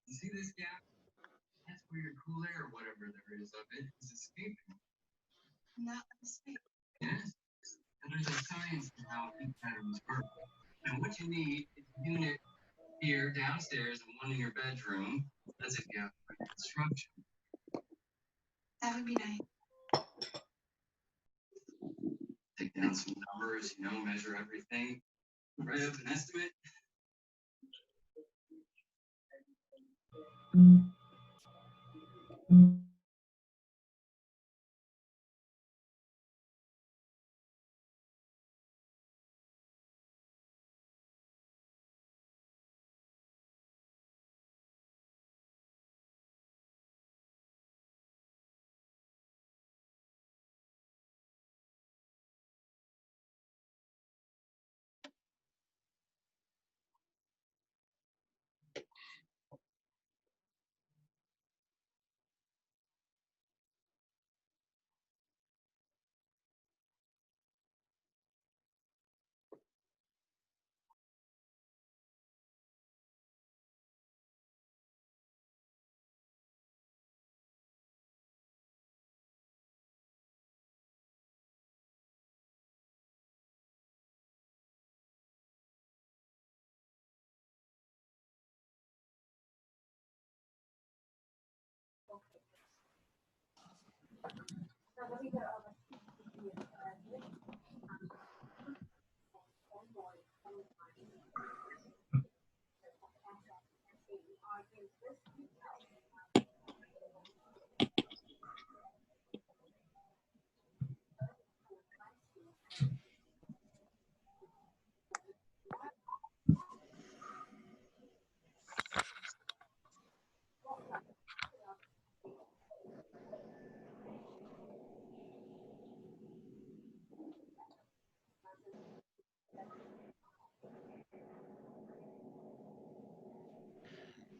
You see this gap? That's where your cool air, or whatever there is of it, is escaping. Not escaping. Yes. And there's a science to how heat patterns work. And what you need is a unit here downstairs and one in your bedroom. That's if you have construction. That would be nice. Take down some numbers, measure everything. Write up an estimate.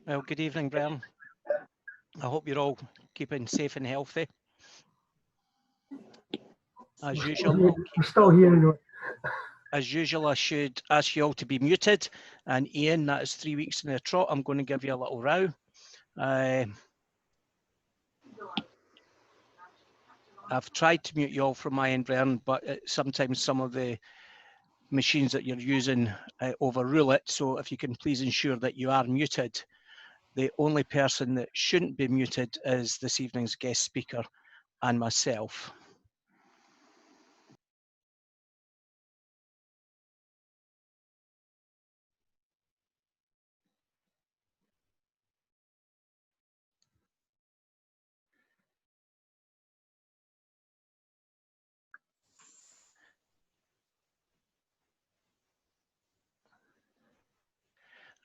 Well, good evening, Brian. I hope you're all keeping safe and healthy. As usual, I'm still here. As usual, I should ask you all to be muted. And Ian, that is 3 weeks in a trot. I'm going to give you a little row. I've tried to mute you all from my end, Brian, but sometimes some of the machines that you're using overrule it. So if you can please ensure that you are muted. The only person that shouldn't be muted is this evening's guest speaker and myself.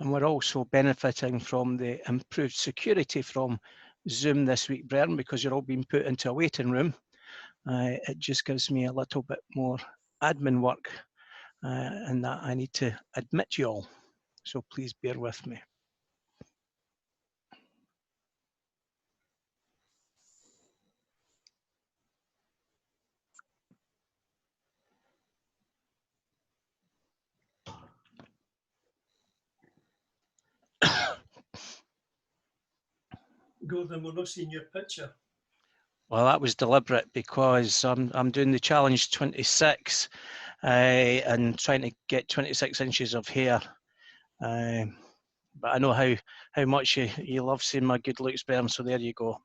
And we're also benefiting from the improved security from Zoom this week, Brian, because you're all being put into a waiting room. It just gives me a little bit more admin work and that I need to admit you all. So please bear with me. Gordon, we're not seeing your picture. Well, that was deliberate because I'm doing the challenge 26 and trying to get 26 inches of hair. But I know how much you love seeing my good looks, Brian, so there you go.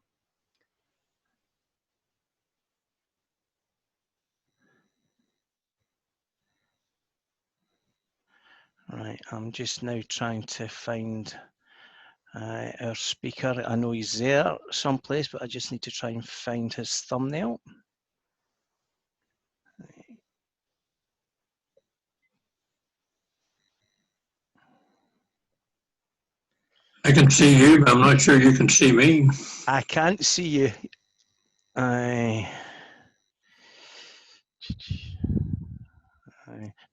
Right, I'm just now trying to find our speaker. I know he's there someplace, but I just need to try and find his thumbnail. I can see you, but I'm not sure you can see me. I can't see you.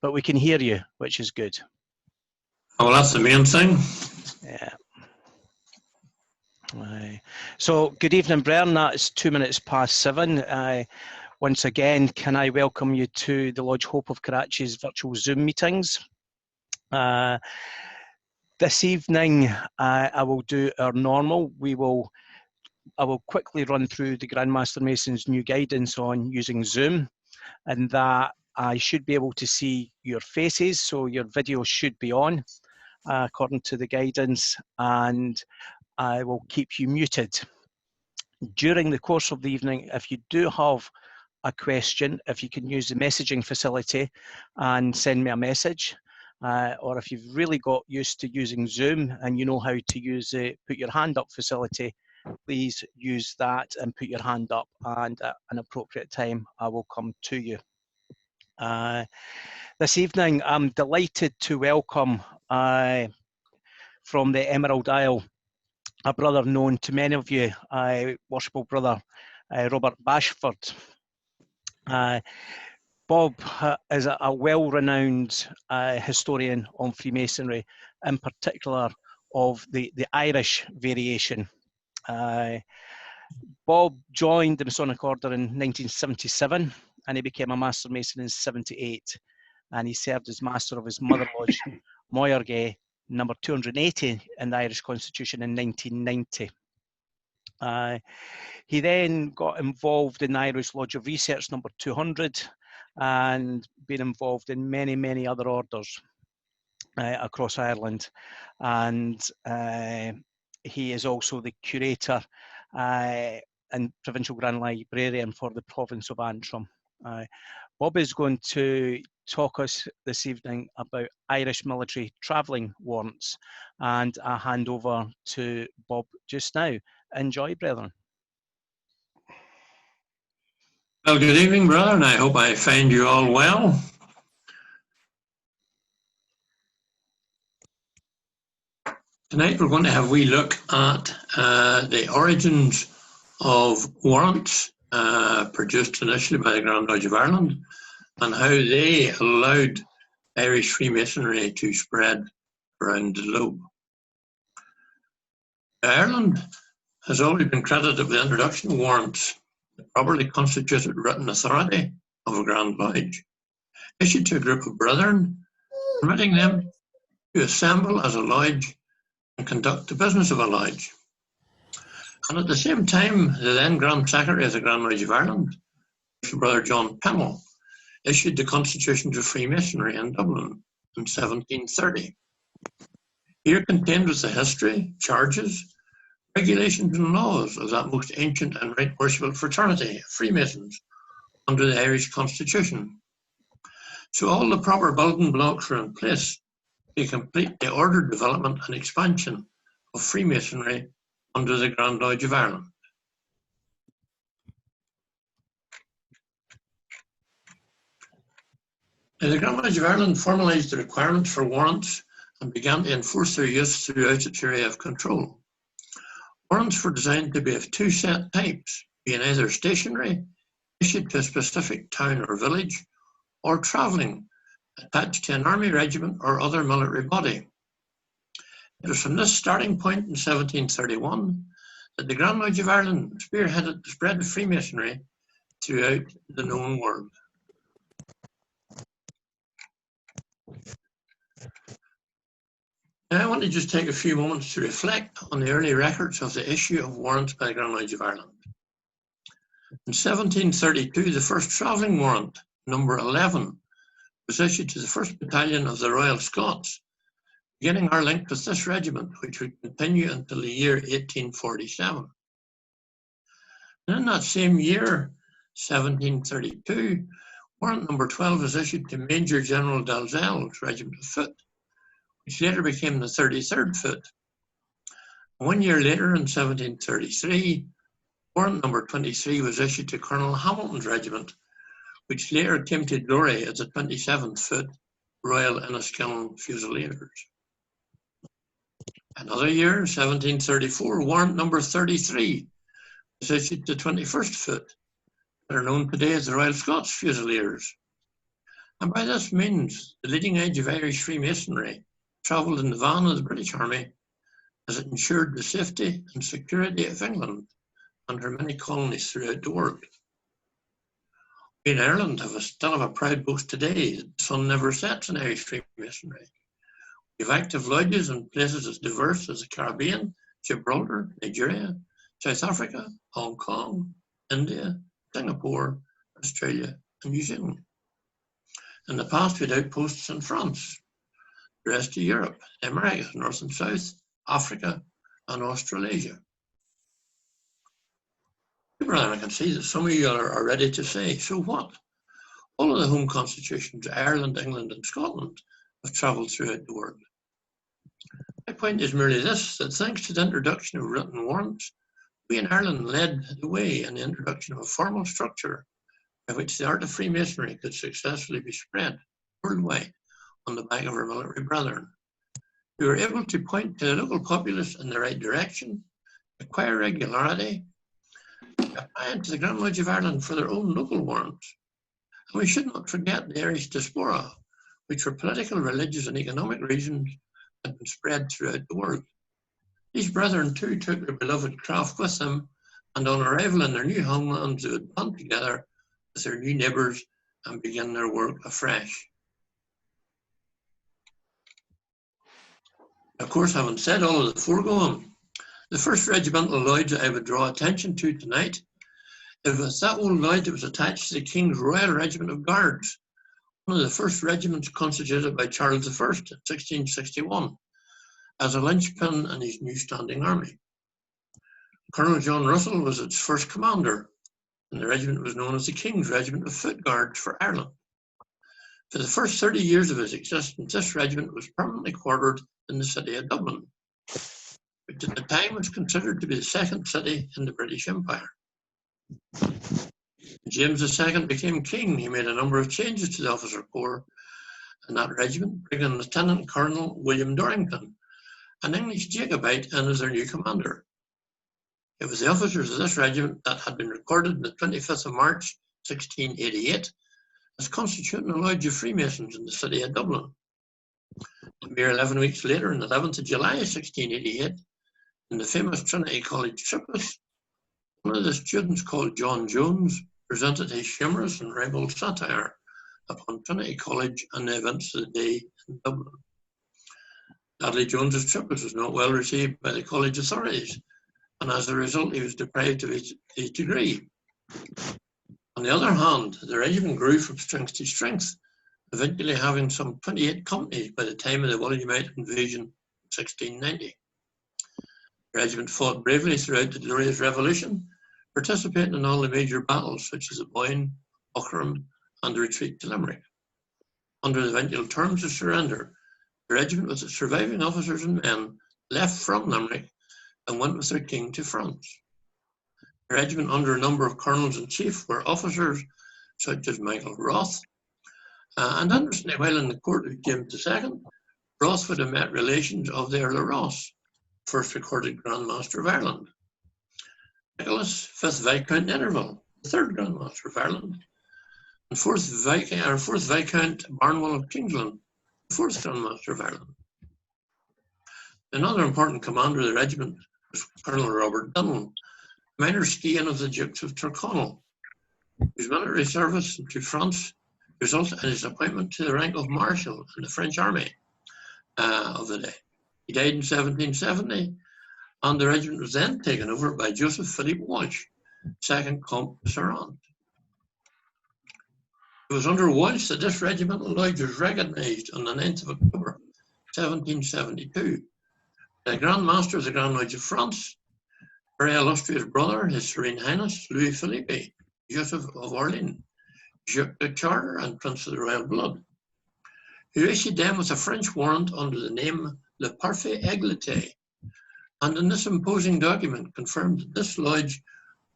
But we can hear you, which is good. Oh, well, that's the main thing. Yeah. So good evening, Brian. That's 2 minutes past 7. Once again, can I welcome you to the Lodge Hope of Karachi's virtual Zoom meetings. This evening, I will do our normal. I will quickly run through the Grandmaster Mason's new guidance on using Zoom, and that I should be able to see your faces, so your video should be on according to the guidance, and I will keep you muted. During the course of the evening, if you do have a question, if you can use the messaging facility and send me a message, or if you've really got used to using Zoom and you know how to use the put your hand up facility, please use that and put your hand up, and at an appropriate time I will come to you. This evening I'm delighted to welcome from the Emerald Isle a brother known to many of you, worshipful brother Robert Bashford. Bob is a well-renowned historian on Freemasonry, in particular of the Irish variation. Bob joined the Masonic Order in 1977, and he became a Master Mason in 78, and he served as Master of his Mother Lodge, Moyargay, number 280 in the Irish Constitution in 1990. He then got involved in the Irish Lodge of Research number 200 and been involved in many other orders across Ireland, and he is also the curator and Provincial Grand Librarian for the province of Antrim. Bob is going to talk us this evening about Irish military travelling warrants, and I hand over to Bob just now. Enjoy, brethren. Well, good evening, brother, and I hope I find you all well. Tonight we're going to have a wee look at the origins of warrants produced initially by the Grand Lodge of Ireland, and how they allowed Irish Freemasonry to spread around the globe. Ireland has always been credited with the introduction of warrants, the properly constituted written authority of a Grand Lodge, issued to a group of brethren, permitting them to assemble as a lodge and conduct the business of a lodge. And at the same time, the then Grand Secretary of the Grand Lodge of Ireland, Brother John Pennell, issued the Constitutions of Freemasonry in Dublin in 1730. Here contained was the history, charges, regulations and laws of that most ancient and right worshipful fraternity, Freemasons, under the Irish Constitution. So all the proper building blocks were in place to complete the ordered development and expansion of Freemasonry under the Grand Lodge of Ireland. The Grand Lodge of Ireland formalised the requirements for warrants and began to enforce their use throughout its area of control. Warrants were designed to be of two set types, being either stationary, issued to a specific town or village, or travelling, attached to an army regiment or other military body. It was from this starting point in 1731 that the Grand Lodge of Ireland spearheaded the spread of Freemasonry throughout the known world. Now I want to just take a few moments to reflect on the early records of the issue of warrants by the Grand Lodge of Ireland. In 1732, the first travelling warrant, number 11, was issued to the 1st Battalion of the Royal Scots, beginning our link with this regiment, which would continue until the year 1847. And in that same year, 1732, warrant number 12 was issued to Major General Dalzell's Regiment of Foot, which later became the 33rd Foot. 1 year later, in 1733, warrant number 23 was issued to Colonel Hamilton's regiment, which later came to glory as the 27th Foot Royal Enniskillen Fusiliers. Another year, 1734, warrant number 33 was issued to 21st Foot, that are known today as the Royal Scots Fusiliers. And by this means, the leading edge of Irish Freemasonry travelled in the van of the British Army, as it ensured the safety and security of England and her many colonies throughout the world. We in Ireland still have a proud boast today that the sun never sets in Irish Freemasonry, We have active lodges in places as diverse as the Caribbean, Gibraltar, Nigeria, South Africa, Hong Kong, India, Singapore, Australia, and New Zealand. In the past, we had outposts in France, the rest of Europe, the Americas, North and South, Africa, and Australasia. Brian, I can see that some of you are ready to say, so what? All of the home constitutions, Ireland, England, and Scotland, have travelled throughout the world. My point is merely this, that thanks to the introduction of written warrants, we in Ireland led the way in the introduction of a formal structure by which the art of Freemasonry could successfully be spread worldwide on the back of our military brethren. We were able to point to the local populace in the right direction, acquire regularity, apply into the Grand Lodge of Ireland for their own local warrants. And we should not forget the Irish diaspora, which for political, religious, and economic reasons had been spread throughout the world. These brethren too took their beloved craft with them, and on arrival in their new homelands, they would band together with their new neighbours and begin their work afresh. Of course, having said all of the foregoing, the first regimental lodge that I would draw attention to tonight, it was that old lodge that was attached to the King's Royal Regiment of Guards, one of the first regiments constituted by Charles I in 1661, as a linchpin in his new standing army. Colonel John Russell was its first commander, and the regiment was known as the King's Regiment of Foot Guards for Ireland. For the first 30 years of its existence, this regiment was permanently quartered in the city of Dublin, which at the time was considered to be the second city in the British Empire. When James II became king, he made a number of changes to the officer corps in that regiment, bringing Lieutenant Colonel William Dorrington, an English Jacobite, in as their new commander. It was the officers of this regiment that had been recorded on the 25th of March 1688 as constituting a lodge of Freemasons in the city of Dublin. A mere 11 weeks later, on the 11th of July 1688, in the famous Trinity College tripos, one of the students called John Jones presented his humorous and ribald satire upon Trinity College and the events of the day in Dublin. Sadly, Jones's tripos was not well received by the college authorities, and as a result, he was deprived of his degree. On the other hand, the regiment grew from strength to strength, eventually having some 28 companies by the time of the Williamite invasion in 1690. The regiment fought bravely throughout the glorious Revolution, participating in all the major battles such as the Boyne, Aughrim, and the retreat to Limerick. Under the eventual terms of surrender, the regiment with its surviving officers and men left from Limerick and went with their king to France. The regiment, under a number of colonels-in-chief, were officers such as Michael Roth, and interestingly, while in the court of James II, Roth would have met relations of the Earl of Ross, first recorded Grand Master of Ireland. Nicholas, 5th Viscount Interval, the 3rd Grand Master of Ireland, and 4th Viscount Barnwell of Kingsland, the 4th Grand Master of Ireland. Another important commander of the regiment was Colonel Robert Dunn, minor scion of the Dukes of Tyrconnell, whose military service to France resulted in his appointment to the rank of Marshal in the French army of the day. He died in 1770, and the regiment was then taken over by Joseph Philippe Walsh, 2nd Comte de Serrant. It was under Walsh that this regimental lodge was recognised on the 9th of October 1772. The Grand Master of the Grand Lodge of France, very illustrious brother, His Serene Highness Louis Philippe, Joseph of Orleans, Duc de Chartres, and Prince of the Royal Blood, who issued them with a French warrant under the name Le Parfait Égalité, and in this imposing document confirmed that this lodge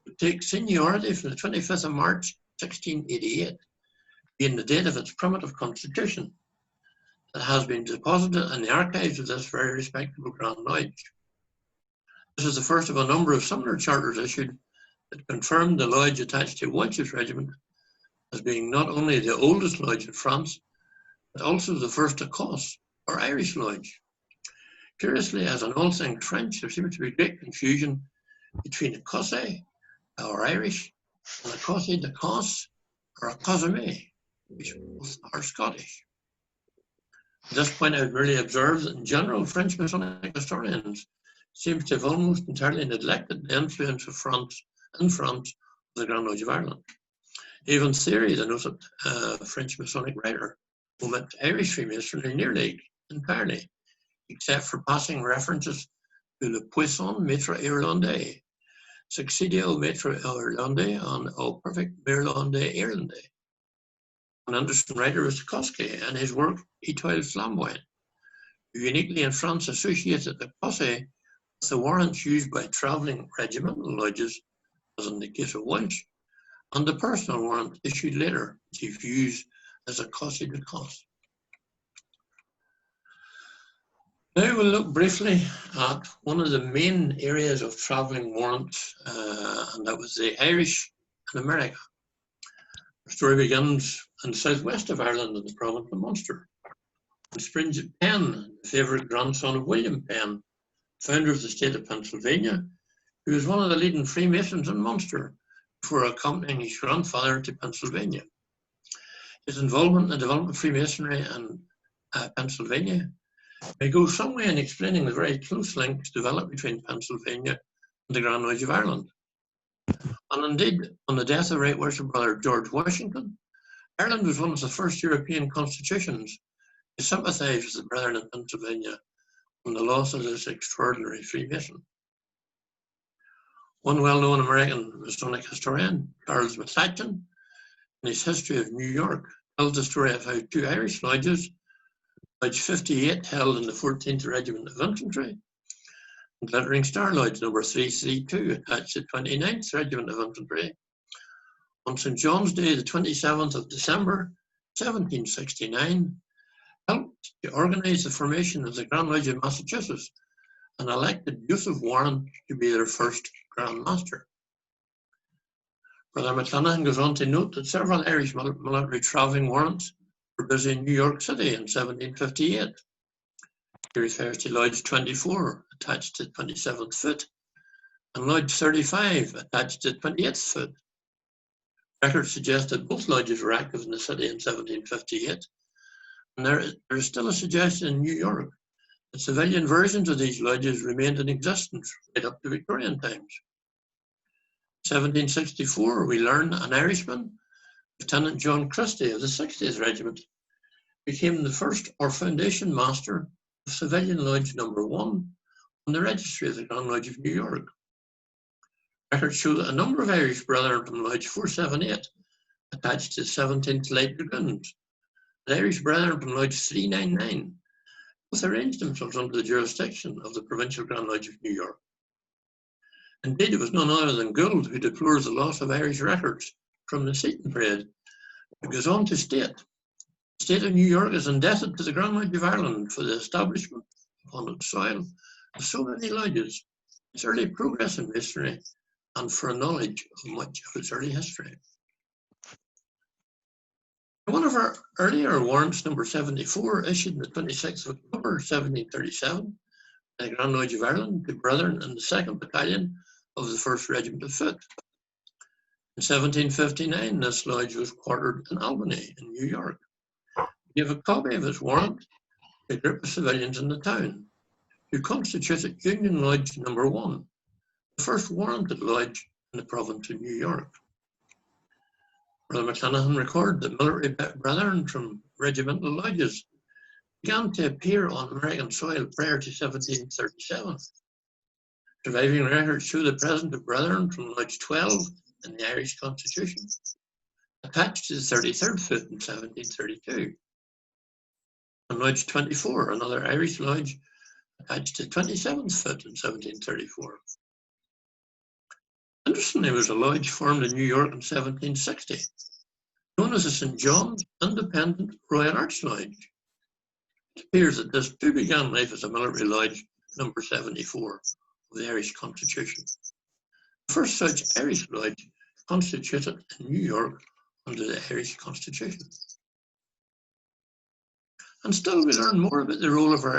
would take seniority from the 25th of March 1688, being the date of its primitive constitution, that has been deposited in the archives of this very respectable Grand Lodge. This is the first of a number of similar charters issued that confirmed the lodge attached to Walsh's regiment as being not only the oldest lodge in France, but also the first Écosse or Irish lodge. Curiously, as in all things French, there seems to be great confusion between Écossais or Irish and Écossais d'Écosse or Écossais, which both are Scottish. At this point, I would merely observe that in general, French Masonic historians seem to have almost entirely neglected the influence of France of the Grand Lodge of Ireland. Even Thierry, the noted French Masonic writer, omits Irish Freemasonry nearly entirely, except for passing references to le puissant maître irlandais, succedio maître irlandais, and au perfect irlandais irlandais. An Anderson writer was Koski, and his work Étoile flamboyant, who uniquely in France associated the posse with the warrants used by travelling regimental lodges, as in the case of Walsh, and the personal warrant issued later, which he views as a cosy de cos. Now we'll look briefly at one of the main areas of travelling warrants, and that was the Irish in America. The story begins in the southwest of Ireland in the province of Munster. When Springett Penn, the favourite grandson of William Penn, founder of the state of Pennsylvania, who was one of the leading Freemasons in Munster before accompanying his grandfather to Pennsylvania. His involvement in the development of Freemasonry in Pennsylvania may go some way in explaining the very close links developed between Pennsylvania and the Grand Lodge of Ireland. And indeed, on the death of Right Worship Brother George Washington, Ireland was one of the first European constitutions to sympathise with the Brethren in Pennsylvania on the loss of this extraordinary Freemason. One well-known American Masonic historian, Charles McClatchan, in his History of New York, tells the story of how two Irish lodges, Lodge 58 held in the 14th Regiment of Infantry, and Glittering Star Lodge number 332 attached to the 29th Regiment of Infantry, on St. John's Day, the 27th of December, 1769, helped to organise the formation of the Grand Lodge of Massachusetts and elected Joseph Warren to be their first Grand Master. Brother McClanahan goes on to note that several Irish military travelling warrants were busy in New York City in 1758. He refers to Lodge 24, attached to the 27th foot, and Lodge 35, attached to the 28th foot. Records suggest that both lodges were active in the city in 1758, and there is still a suggestion in New York that civilian versions of these lodges remained in existence right up to Victorian times. In 1764, we learn an Irishman, Lieutenant John Christie of the 60th Regiment, became the first or foundation master of Civilian Lodge number 1 on the registry of the Grand Lodge of New York. Records show that a number of Irish brethren from Lodge 478 attached to the 17th Light Dragoons, and Irish brethren from Lodge 399 both arranged themselves under the jurisdiction of the Provincial Grand Lodge of New York. Indeed, it was none other than Gould who deplores the loss of Irish records from the Seton Parade. It goes on to state, the state of New York is indebted to the Grand Lodge of Ireland for the establishment upon its soil of so many lodges, its early progress in masonry, and for a knowledge of much of its early history. One of our earlier warrants, number 74, issued on the 26th of October 1737, by the Grand Lodge of Ireland to brethren in the 2nd Battalion of the 1st Regiment of Foot. In 1759, this lodge was quartered in Albany, in New York. He gave a copy of his warrant to a group of civilians in the town, who constituted Union Lodge number 1, the first warranted lodge in the province of New York. Brother McClanahan recorded that military brethren from regimental lodges began to appear on American soil prior to 1737. Surviving records show the presence of brethren from Lodge 12 in the Irish Constitution, attached to the 33rd foot in 1732. And Lodge 24, another Irish lodge, attached to the 27th foot in 1734. Interestingly, there was a lodge formed in New York in 1760, known as the St. John's Independent Royal Arch Lodge. It appears that this too began life as a military lodge number 74 of the Irish Constitution. The first such Irish lodge constituted in New York under the Irish Constitution. And still we learn more about the role of our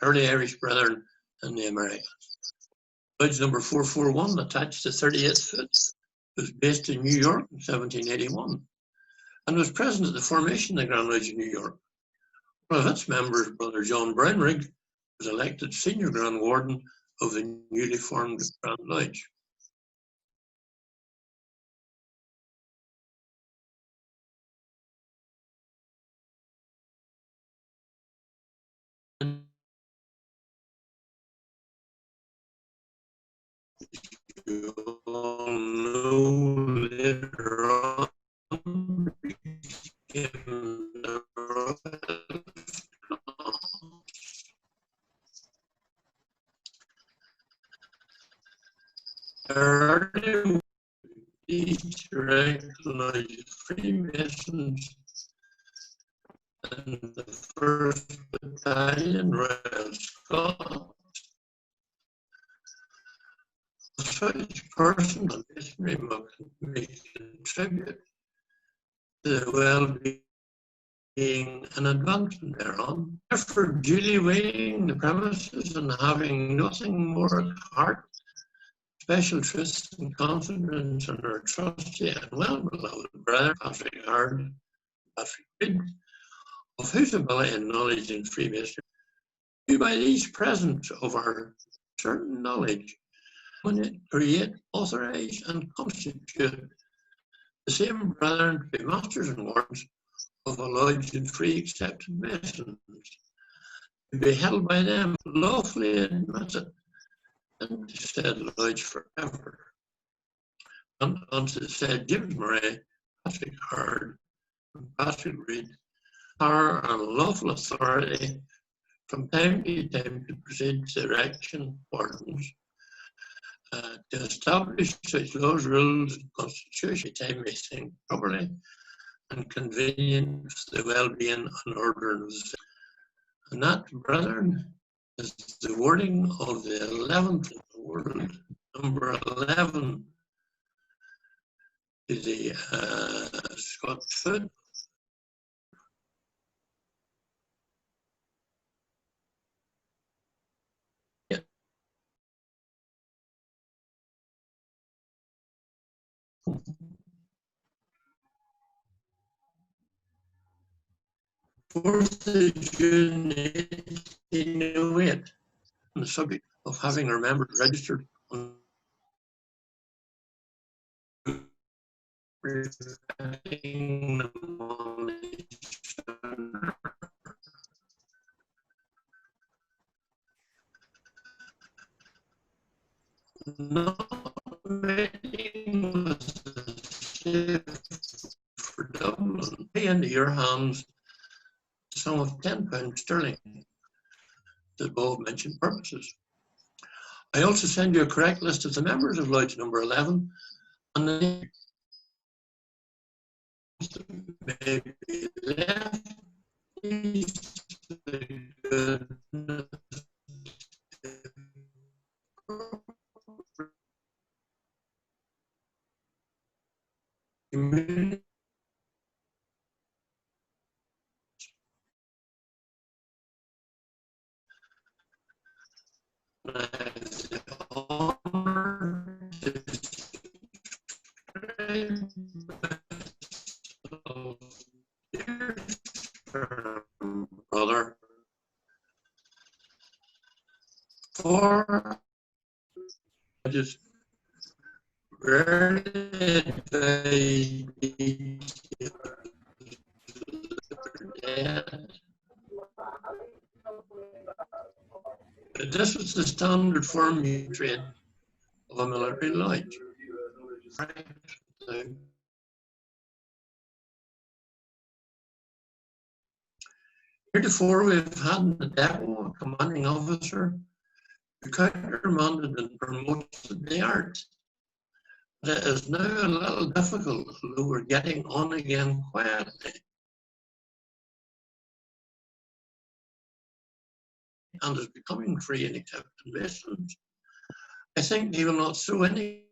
early Irish brethren in the Americas. Lodge number 441, attached to 38th foot, was based in New York in 1781 and was present at the formation of the Grand Lodge of New York. One of its members, Brother John Brownrigg, was elected Senior Grand Warden of the newly formed Grand Lodge. You all know later on became the Royal early these recognized Freemasons and the 1st Battalion Royal Scots. Such person on history may contribute to the well-being and advancement thereon. Therefore, duly weighing the premises and having nothing more at heart, special trust and confidence in our trusty and well-beloved brother Patrick Hard, Patrick Reid, of whose ability and knowledge in Freemasonry, who by these presents of our certain knowledge, create, authorize, and constitute the same brethren to be masters and wardens of a lodge and free accepted masons, to be held by them lawfully admitted and to said lodge forever. And unto the said James Murray, Patrick Hard, and Patrick Reid, power and lawful authority from time to time to proceed to erection wardens, to establish such laws, rules, and constitution time may think properly and convenient for the well-being and order of the city. And that, brethren, is the wording of the 11th in the world, number 11, to the Scots Foot. Fourth of June 1808, on the subject of having our members registered on not making for Dublin, pay into your hands the sum of £10 sterling to the above mentioned purposes. I also send you a correct list of the members of Lodge number 11 and the names that may be left. Community the honor to brother for I just rarely advise but this was the standard form you train of a military lodge. Heretofore, we've had in the depot a commanding officer who countermanded and promoted the arts. But it is now a little difficult, although we're getting on again quietly. And is becoming free and accepted Masons. I think he will not throw any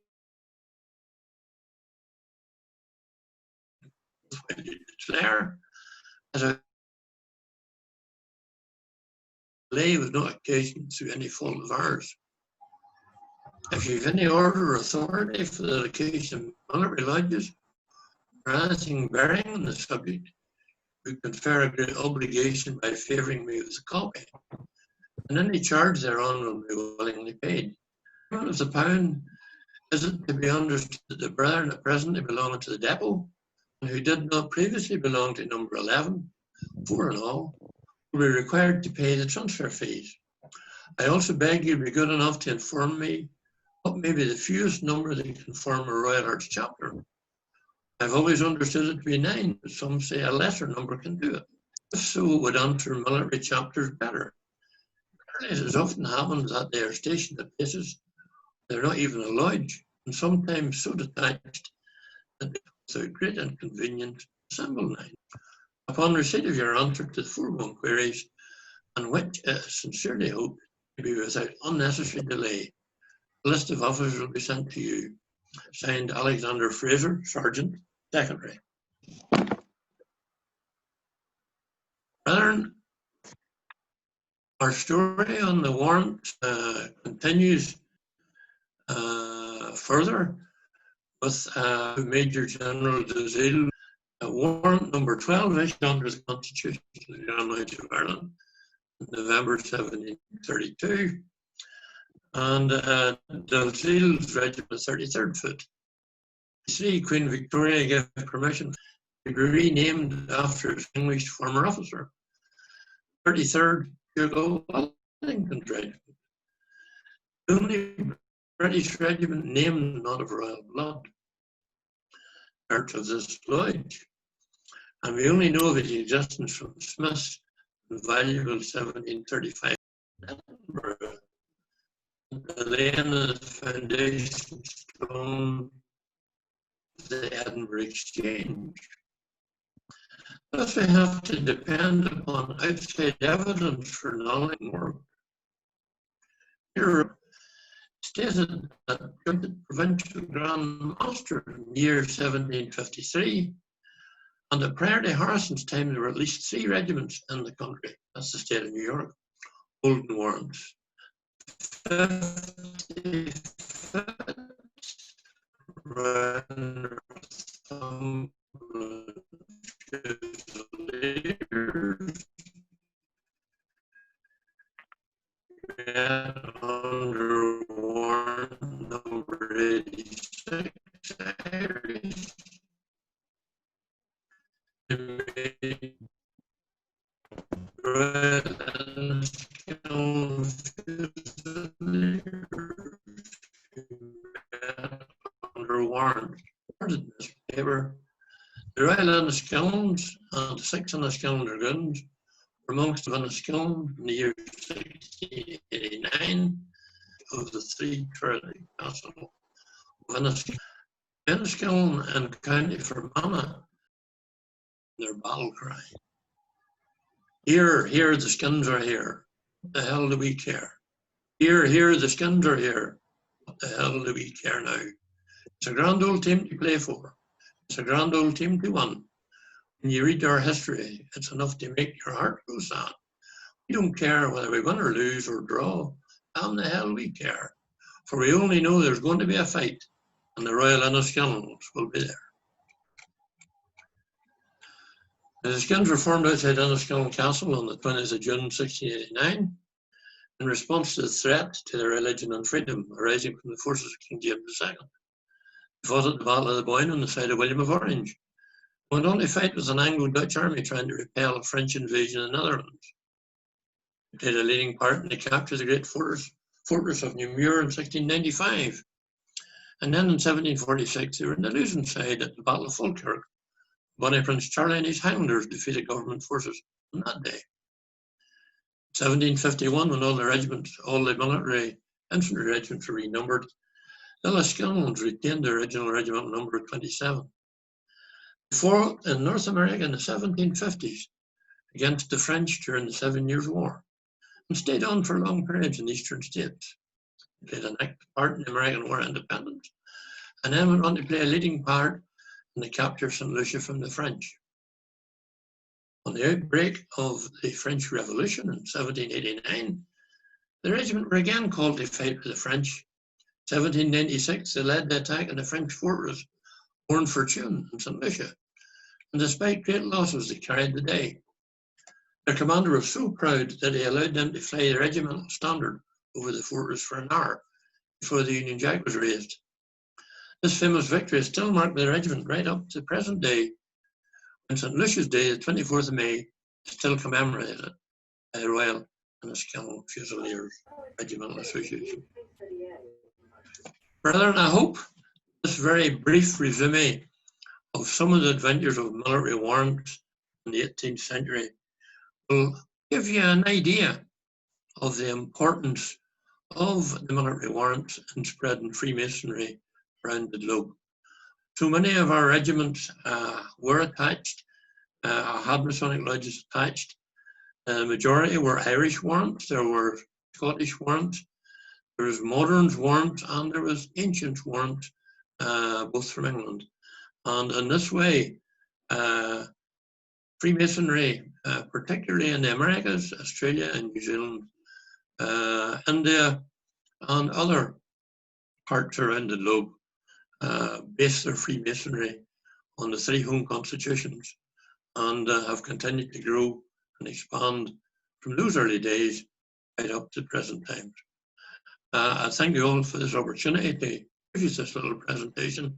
declare as a lay with no occasion through any fault of ours. If you've any order or authority for the location of military lodges or anything bearing on the subject, who confer a great obligation by favouring me with a copy, and any charge thereon will be willingly paid. The payment of the pound is it to be understood that the brethren at presently belonging to the depot, and who did not previously belong to number 11, 4 in all, will be required to pay the transfer fees. I also beg you to be good enough to inform me what may be the fewest number that can form a Royal Arts chapter. I've always understood it to be 9, but some say a lesser number can do it. If so, it would answer military chapters better. Apparently, as often happens that they are stationed at places they're not even a lodge, and sometimes so detached that without great inconvenience assemble 9. Upon receipt of your answer to the foregoing queries, and which I sincerely hope to be without unnecessary delay, a list of officers will be sent to you. Signed, Alexander Fraser, Sergeant, Secretary. Brethren, our story on the warrant continues further with Major General Dazil, warrant number 12 issued under the Constitution of the Grand Lodge of Ireland in November 1732, and Dazil's regiment, 33rd Foot. Queen Victoria gave permission to be renamed after a distinguished former officer. 33rd Hugo Wellington's regiment. The only British regiment named not of royal blood, part of this lodge, and we only know of its existence from Smith's invaluable 1735 Edinburgh, the laying of the foundation stone of the Edinburgh Exchange. Thus we have to depend upon outside evidence for knowledge more. Europe stated that during the provincial Grand Master in the year 1753, and that prior to Harrison's time there were at least 3 regiments in the country. That's the state of New York, Golden Warrants. 55th under warrant number 86 Irish. Under warrant in this paper, the Royal Enniskillens and the 6 Enniskillen Dragoons were amongst the Enniskillen in the year 1689 of the 3 Trinity Castle of Enniskillen. Enniskillen and County Fermanagh, their battle cry. Here, here, the skins are here. What the hell do we care? Here, here, the skins are here. What the hell do we care now? It's a grand old team to play for. It's a grand old team to win. When you read our history, it's enough to make your heart go sad. We don't care whether we win or lose or draw. Damn the hell we care. For we only know there's going to be a fight, and the Royal Enniskillens will be there. The skins were formed outside Enniskillen Castle on the 20th of June 1689 in response to the threat to their religion and freedom arising from the forces of King James II. They fought at the Battle of the Boyne on the side of William of Orange. They went on to fight with an Anglo-Dutch army trying to repel a French invasion of the Netherlands. They played a leading part in the capture of the great fortress of Namur in 1695. And then in 1746 they were on the losing side at the Battle of Falkirk. Bonnie Prince Charlie and his Highlanders defeated government forces on that day. 1751, when all the military infantry regiments were renumbered, the Enniskillens retained their original regiment number 27. They fought in North America in the 1750s against the French during the 7 Years' War and stayed on for long periods in the eastern states. They played an active part in the American War of Independence and then went on to play a leading part in the capture of St. Lucia from the French. On the outbreak of the French Revolution in 1789, the regiment were again called to fight with the French. 1796, they led the attack on the French fortress Born Fortune in St. Lucia. and despite great losses, they carried the day. Their commander was so proud that he allowed them to fly the regimental standard over the fortress for an hour before the Union Jack was raised. This famous victory is still marked by the regiment right up to the present day, when St. Lucia's Day, the 24th of May, is still commemorated by the Royal Enniskillen Fusiliers Regimental Association. Brethren, I hope this very brief resume of some of the adventures of military warrants in the 18th century will give you an idea of the importance of the military warrants in spreading Freemasonry around the globe. So many of our regiments were attached, had Masonic lodges attached. The majority were Irish warrants, there were Scottish warrants, there was modern warrants, and there was ancient warrants, both from England. And in this way, Freemasonry, particularly in the Americas, Australia and New Zealand, India, and other parts around the globe, based their Freemasonry on the three home constitutions, and have continued to grow and expand from those early days right up to present times. I thank you all for this opportunity to give you this little presentation,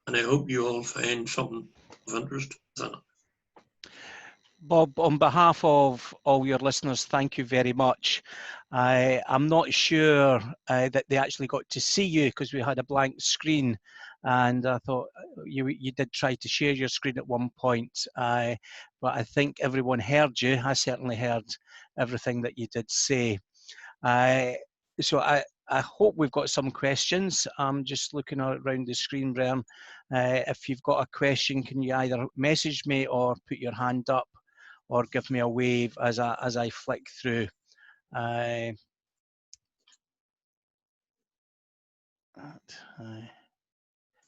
and I hope you all find something of interest within it. Bob, on behalf of all your listeners, thank you very much. I'm not sure that they actually got to see you because we had a blank screen, and I thought you did try to share your screen at one point, but I think everyone heard you. I certainly heard everything that you did say. So I hope we've got some questions. I'm just looking around the screen, Brian. If you've got a question, can you either message me or put your hand up, or give me a wave as I flick through.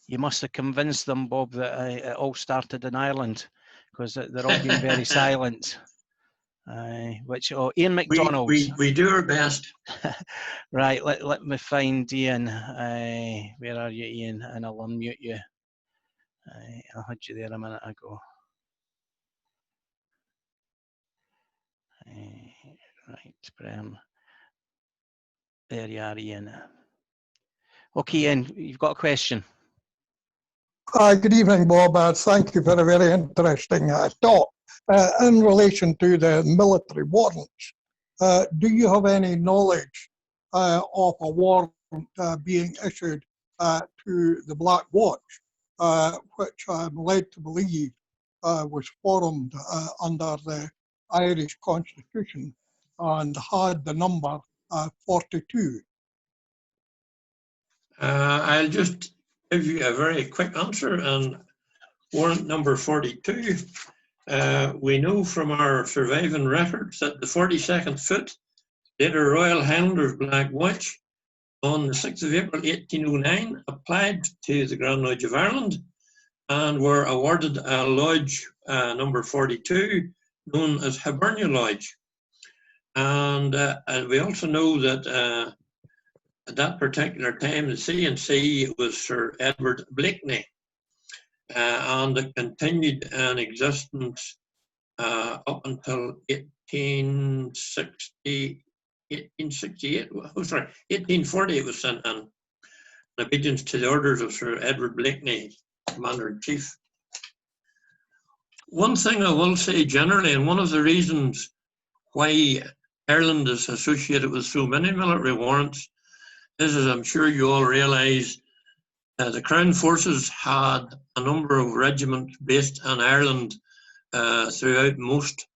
You must have convinced them, Bob, that it all started in Ireland, because they're all being very silent. Ian McDonald. We do our best. Right, let me find Ian. Where are you, Ian? And I'll unmute you. I had you there a minute ago. Right, Brian. There you are, Ian. Okay, Ian, you've got a question. Good evening, Bob. Thank you for a very interesting talk. In relation to the military warrants, do you have any knowledge of a warrant being issued to the Black Watch, which I'm led to believe was formed under the Irish Constitution and had the number 42? I'll just give you a very quick answer. And warrant number 42, we know from our surviving records that the 42nd Foot, later Royal Highlanders Black Watch, on the 6th of April 1809 applied to the Grand Lodge of Ireland and were awarded a lodge number 42, known as Hibernia Lodge. And we also know that at that particular time, the C&C was Sir Edward Blakeney, and it continued in existence up until 1868. 1840 it was sent in obedience to the orders of Sir Edward Blakeney, Commander-in-Chief. One thing I will say generally, and one of the reasons why Ireland is associated with so many military warrants, is, as I'm sure you all realise, the Crown Forces had a number of regiments based in Ireland throughout most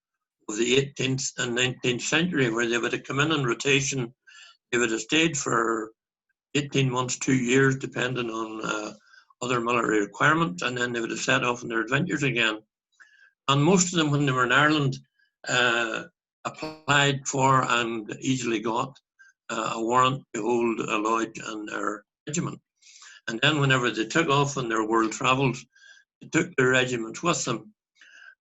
of the 18th and 19th century, where they would have come in rotation. They would have stayed for 18 months, 2 years, depending on other military requirements, and then they would have set off on their adventures again. And most of them, when they were in Ireland, applied for and easily got a warrant to hold a lodge in their regiment. And then whenever they took off on their world travels, they took their regiments with them.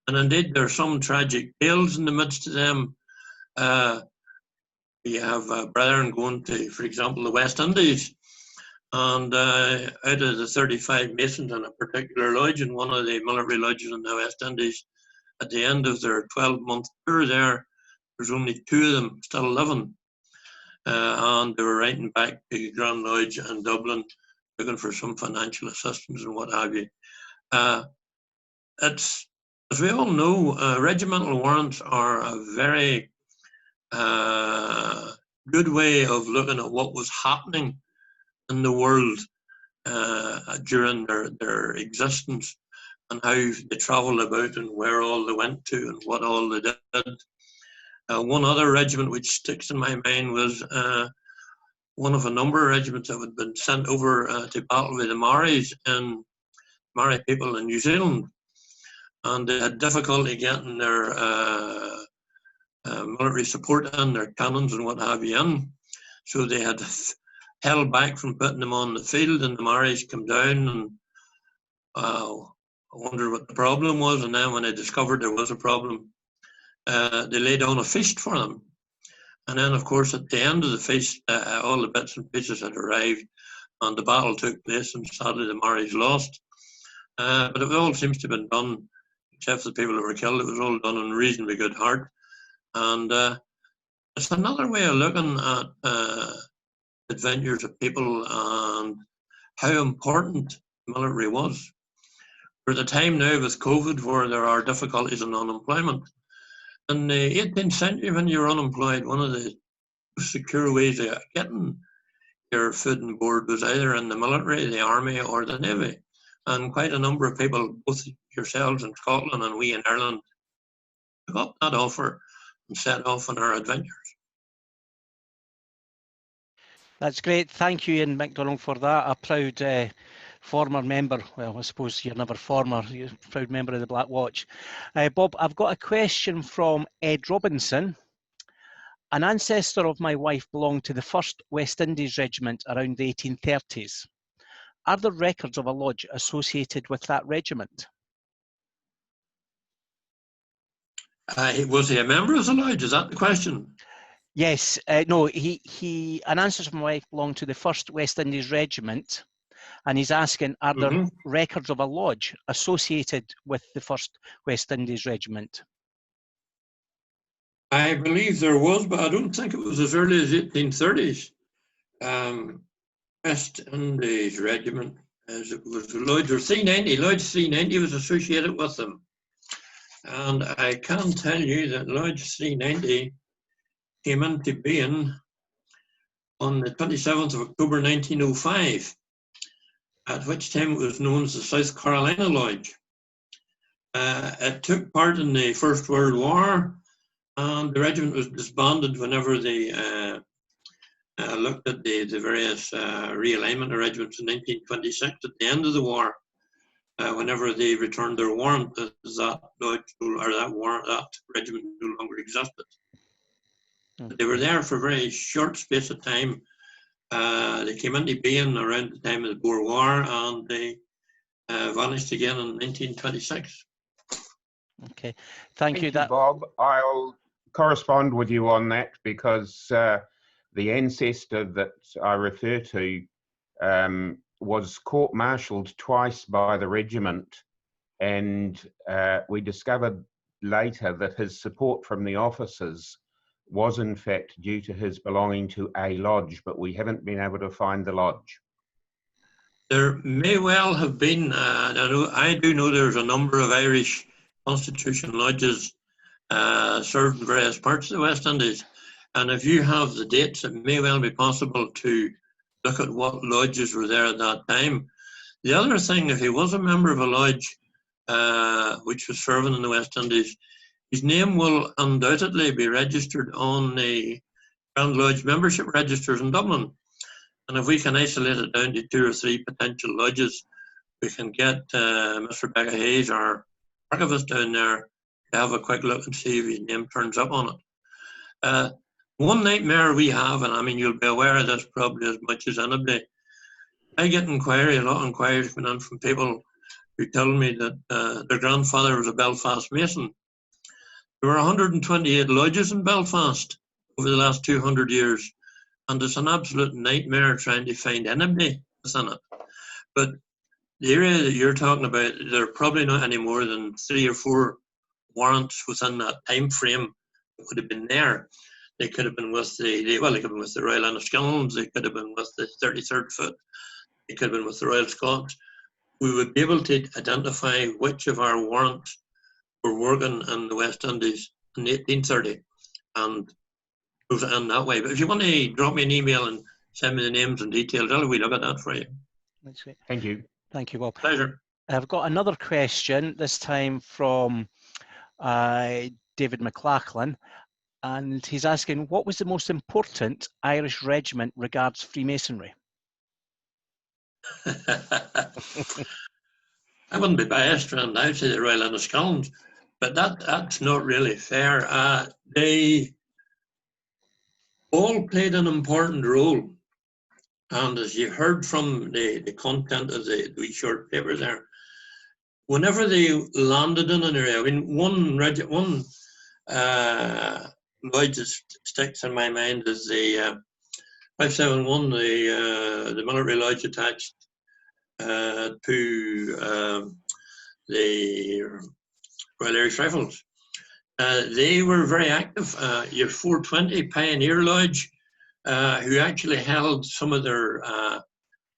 And indeed, there are some tragic tales in the midst of them. We have brethren going to, for example, the West Indies, And out of the 35 Masons in a particular lodge, in one of the military lodges in the West Indies, at the end of their 12-month tour there's only 2 of them still living. And they were writing back to Grand Lodge in Dublin looking for some financial assistance and what have you. It's, as we all know, regimental warrants are a very good way of looking at what was happening in the world during their existence, and how they travelled about and where all they went to and what all they did. One other regiment which sticks in my mind was one of a number of regiments that had been sent over to battle with the Maoris and Maori people in New Zealand, and they had difficulty getting their military support in, their cannons and what have you in, so they had held back from putting them on the field, and the Maoris come down and I wondered what the problem was, and then when they discovered there was a problem, they laid on a feast for them. And then, of course, at the end of the feast, all the bits and pieces had arrived, and the battle took place, and sadly the Maoris lost. But it all seems to have been done, except for the people that were killed, it was all done in reasonably good heart. And it's another way of looking at adventures of people and how important the military was. For the time now with COVID, where there are difficulties in unemployment, in the 18th century, when you were unemployed, one of the secure ways of getting your food and board was either in the military, the army, or the navy. And quite a number of people, both yourselves in Scotland and we in Ireland, took up that offer and set off on our adventures. That's great. Thank you, Ian MacDonald, for that. A proud former member, well, I suppose you're never former, you're a proud member of the Black Watch. Bob, I've got a question from Ed Robinson. An ancestor of my wife belonged to the 1st West Indies Regiment around the 1830s. Are there records of a lodge associated with that regiment? Was he a member of the lodge? Is that the question? Yes, no, an ancestor of my wife belonged to the 1st West Indies Regiment, and he's asking, are there records of a lodge associated with the 1st West Indies Regiment? I believe there was, but I don't think it was as early as 1830s. West Indies Regiment, as it was Lodge or 390. Lodge 390 was associated with them. And I can tell you that Lodge 390 came into being on the 27th of October 1905, at which time it was known as the South Carolina Lodge. It took part in the First World War, and the regiment was disbanded whenever they looked at the various realignment of regiments in 1926 at the end of the war. Whenever they returned their warrant, that lodge or that regiment no longer existed. Okay. They were there for a very short space of time. They came into being around the time of the Boer War, and they vanished again in 1926. Okay, thank you, Bob. I'll correspond with you on that, because the ancestor that I refer to was court-martialed twice by the regiment, and we discovered later that his support from the officers was in fact due to his belonging to a lodge, but we haven't been able to find the lodge. There may well have been, I do know there's a number of Irish Constitution lodges served in various parts of the West Indies, and if you have the dates, it may well be possible to look at what lodges were there at that time. The other thing, if he was a member of a lodge which was serving in the West Indies, his name will undoubtedly be registered on the Grand Lodge membership registers in Dublin. And if we can isolate it down to 2 or 3 potential lodges, we can get Miss Rebecca Hayes, our archivist down there, to have a quick look and see if his name turns up on it. One nightmare we have, and I mean, you'll be aware of this probably as much as anybody, I get a lot of inquiries coming in from people who tell me that their grandfather was a Belfast Mason. There were 128 lodges in Belfast over the last 200 years, and it's an absolute nightmare trying to find anybody within it. But the area that you're talking about, there are probably not any more than 3 or 4 warrants within that time frame that would have been there. They could have been with they could have been with the Royal Enniskillens, they could have been with the 33rd Foot, they could have been with the Royal Scots. We would be able to identify which of our warrants were working in the West Indies in 1830 and goes in that way. But if you want to drop me an email and send me the names and details, I'll look at that for you. That's great. Thank you. Thank you, Bob. Pleasure. I've got another question, this time from David McLachlan, and he's asking, what was the most important Irish regiment regards Freemasonry? I wouldn't be biased around now to the Royal Enniskillens, but that's not really fair. They all played an important role. And as you heard from the content of the short paper there, whenever they landed in an area, I mean, one lodge that sticks in my mind is the 571, the military lodge attached to the Royal Irish Rifles. They were very active. Your 420 Pioneer Lodge, who actually held some of their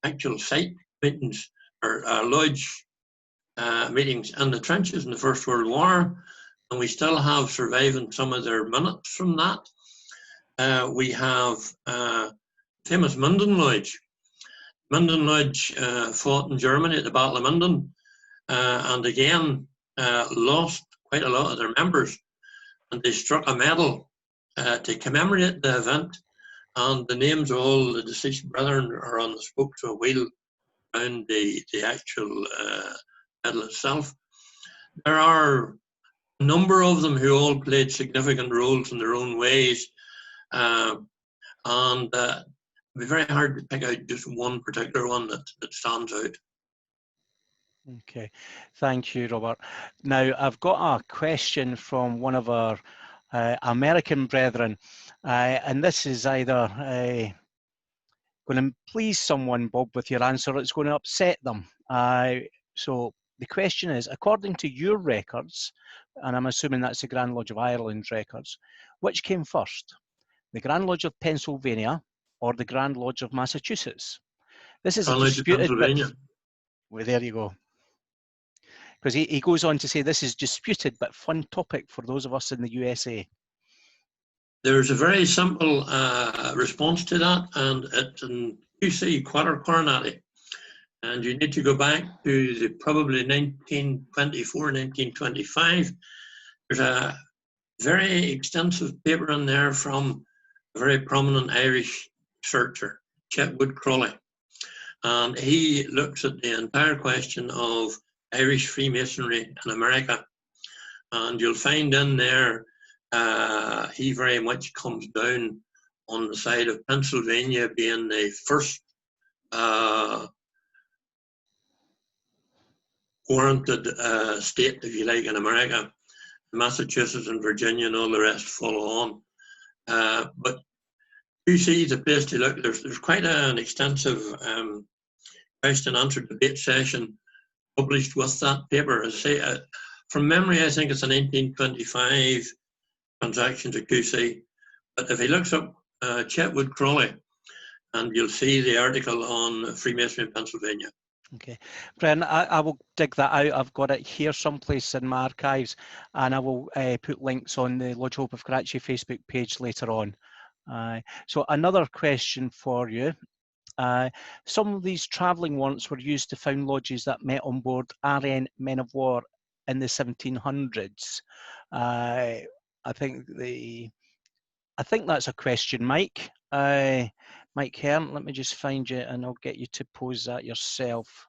actual site meetings or lodge meetings in the trenches in the First World War, and we still have surviving some of their minutes from that. We have famous Minden Lodge. Minden Lodge fought in Germany at the Battle of Minden, and again lost quite a lot of their members, and they struck a medal to commemorate the event, and the names of all the deceased brethren are on the spokes of a wheel around the actual medal itself. There are a number of them who all played significant roles in their own ways, and it'd be very hard to pick out just one particular one that stands out. Okay, thank you, Robert. Now, I've got a question from one of our American brethren, and this is either going to please someone, Bob, with your answer, or it's going to upset them. So the question is, according to your records, and I'm assuming that's the Grand Lodge of Ireland's records, which came first, the Grand Lodge of Pennsylvania or the Grand Lodge of Massachusetts? This is a disputed, well, there you go. Because he goes on to say this is disputed but fun topic for those of us in the USA. There's a very simple response to that, and it's in QC Quaternary. And you need to go back to the probably 1924, 1925. There's a very extensive paper in there from a very prominent Irish researcher, Chetwood Crawley. And he looks at the entire question of Irish Freemasonry in America. And you'll find in there, he very much comes down on the side of Pennsylvania being the first warranted state, if you like, in America. Massachusetts and Virginia and all the rest follow on. But QC is a place to look. There's quite an extensive question and answer debate session published with that paper. As I say, from memory, I think it's a 1925 transaction to QC. But if he looks up Chetwood Crawley, and you'll see the article on Freemasonry in Pennsylvania. Okay, Brennan, I will dig that out. I've got it here someplace in my archives, and I will put links on the Lodge Hope of Karachi Facebook page later on. So another question for you. Some of these travelling warrants were used to found lodges that met on board RN men of war in the 1700s. I think that's a question, Mike. Mike Hearn, let me just find you and I'll get you to pose that yourself.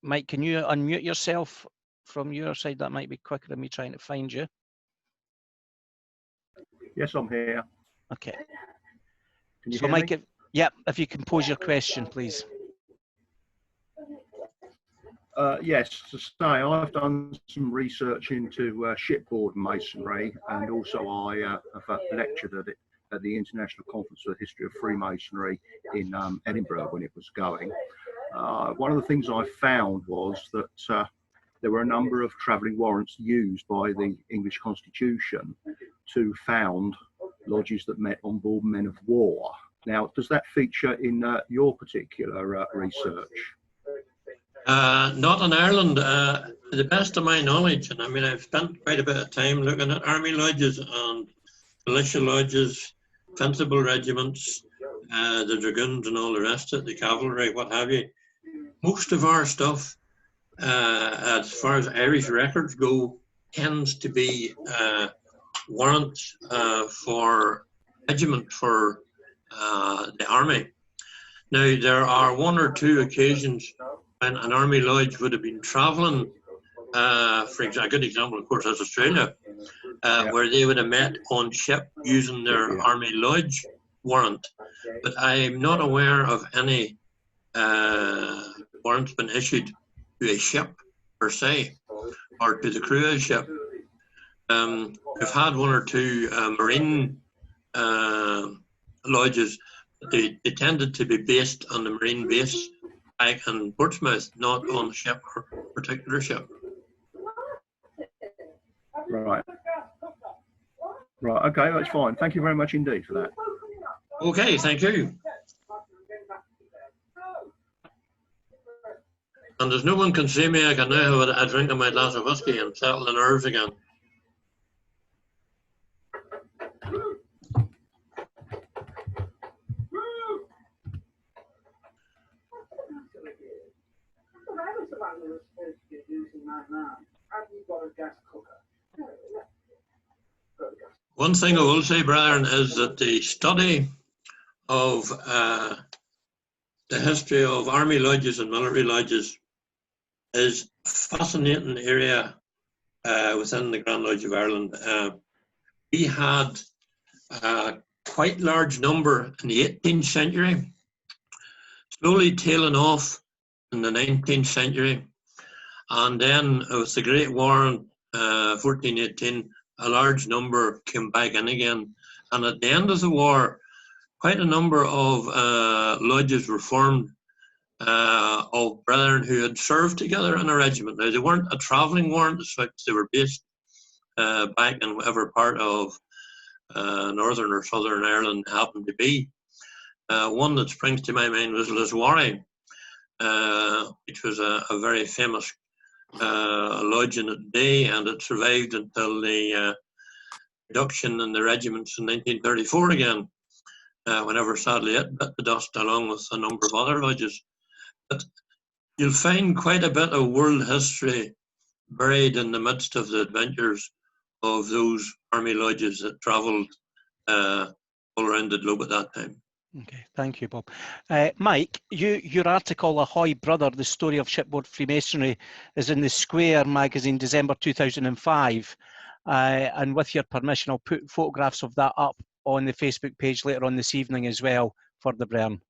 Mike, can you unmute yourself from your side? That might be quicker than me trying to find you. Yes, I'm here. Okay. Can you so hear Mike, me? if you can pose your question, please. Yes, to say, I've done some research into shipboard masonry, and also I have lectured at it at the International Conference for the History of Freemasonry in Edinburgh when it was going. One of the things I found was that there were a number of travelling warrants used by the English Constitution to found lodges that met on board men of war. Now, does that feature in your particular research? Not in Ireland. To the best of my knowledge, and I mean, I've spent quite a bit of time looking at army lodges and militia lodges, fencible regiments, the dragoons and all the rest of it, the cavalry, what have you. Most of our stuff, as far as Irish records go, tends to be warrants for regiment for the army. Now, there are one or two occasions when an army lodge would have been travelling, for example, a good example, of course, is Australia, where they would have met on ship using their army lodge warrant. But I'm not aware of any warrants been issued to a ship per se, or to the crew of a ship. We've had one or two marine lodges. They tended to be based on the marine base back in Portsmouth, not on a ship or a particular ship. Right. Right, okay, that's fine. Thank you very much indeed for that. Okay, thank you. And as no one can see me, I can now have a drink of my glass of whiskey and settle the nerves again. One thing I will say, brethren, is that the study of the history of army lodges and military lodges is a fascinating area within the Grand Lodge of Ireland. We had a quite large number in the 18th century, slowly tailing off in the 19th century, and then with the Great War in 1418, a large number came back in again. And at the end of the war, quite a number of lodges were formed of brethren who had served together in a regiment. Now, they weren't a travelling warrant as such, they were based back in whatever part of Northern or Southern Ireland happened to be. One that springs to my mind was Liswarry, which was a very famous lodge in its day, and it survived until the reduction in the regiments in 1934 again, whenever sadly it bit the dust along with a number of other lodges. But you'll find quite a bit of world history buried in the midst of the adventures of those army lodges that travelled all around the globe at that time. Okay, thank you, Bob. Mike, your article, Ahoy Brother, the story of shipboard Freemasonry, is in the Square magazine, December 2005. And with your permission, I'll put photographs of that up on the Facebook page later on this evening as well for the Bren.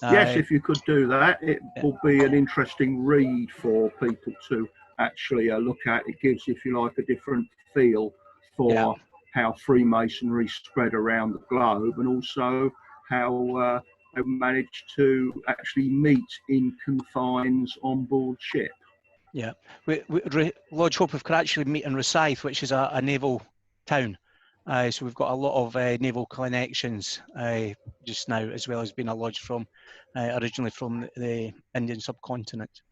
Yes, if you could do that, it will be an interesting read for people to actually look at. It gives, if you like, a different feel for how Freemasonry spread around the globe, and also how they managed to actually meet in confines on board ship. Yeah, Lodge Hope could actually meet in Rosyth, which is a naval town. So we've got a lot of naval connections just now, as well as being a lodge from originally from the Indian subcontinent.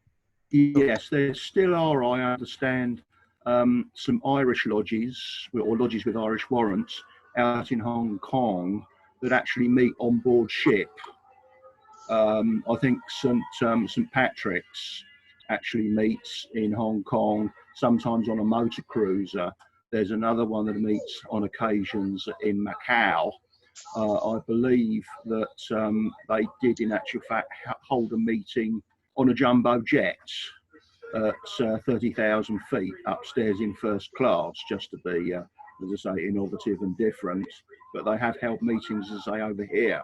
Yes, there still are, I understand, some Irish lodges, or lodges with Irish warrants, out in Hong Kong that actually meet on board ship. I think St Patrick's actually meets in Hong Kong, sometimes on a motor cruiser. There's another one that meets on occasions in Macau. I believe that they did, in actual fact, hold a meeting on a jumbo jet at 30,000 feet upstairs in first class, just to be, as I say, innovative and different. But they have held meetings, as I say, over here.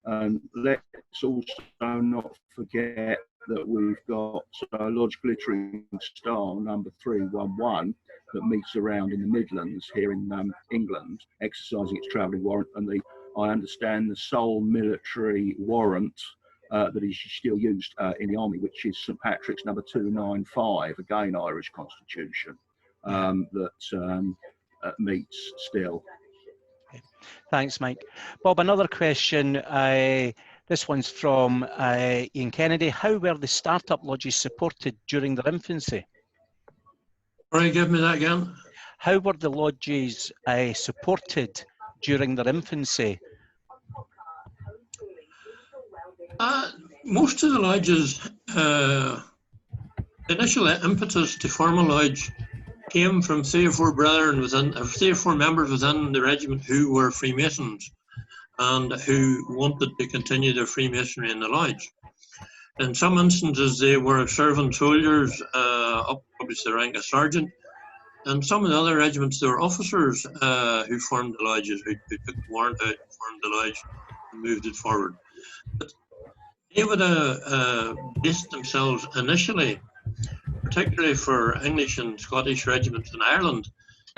And let's also not forget that we've got Lodge Glittering Star number 311 that meets around in the Midlands here in England, exercising its travelling warrant, and I understand the sole military warrant that is still used in the army, which is St Patrick's number 295, again Irish Constitution, that meets still. Thanks, Mike. Bob, another question. This one's from Ian Kennedy. How were the startup lodges supported during their infancy? Sorry, give me that again. How were the lodges supported during their infancy? Most of the lodges, the initial impetus to form a lodge came from 3 or 4 brethren within, 3 or 4 members within the regiment who were Freemasons and who wanted to continue their Freemasonry in the lodge. In some instances, they were serving soldiers up to the rank of sergeant. And some of the other regiments, there were officers who formed the lodges, who took the warrant out, formed the lodge, and moved it forward. But they would based themselves initially, particularly for English and Scottish regiments in Ireland,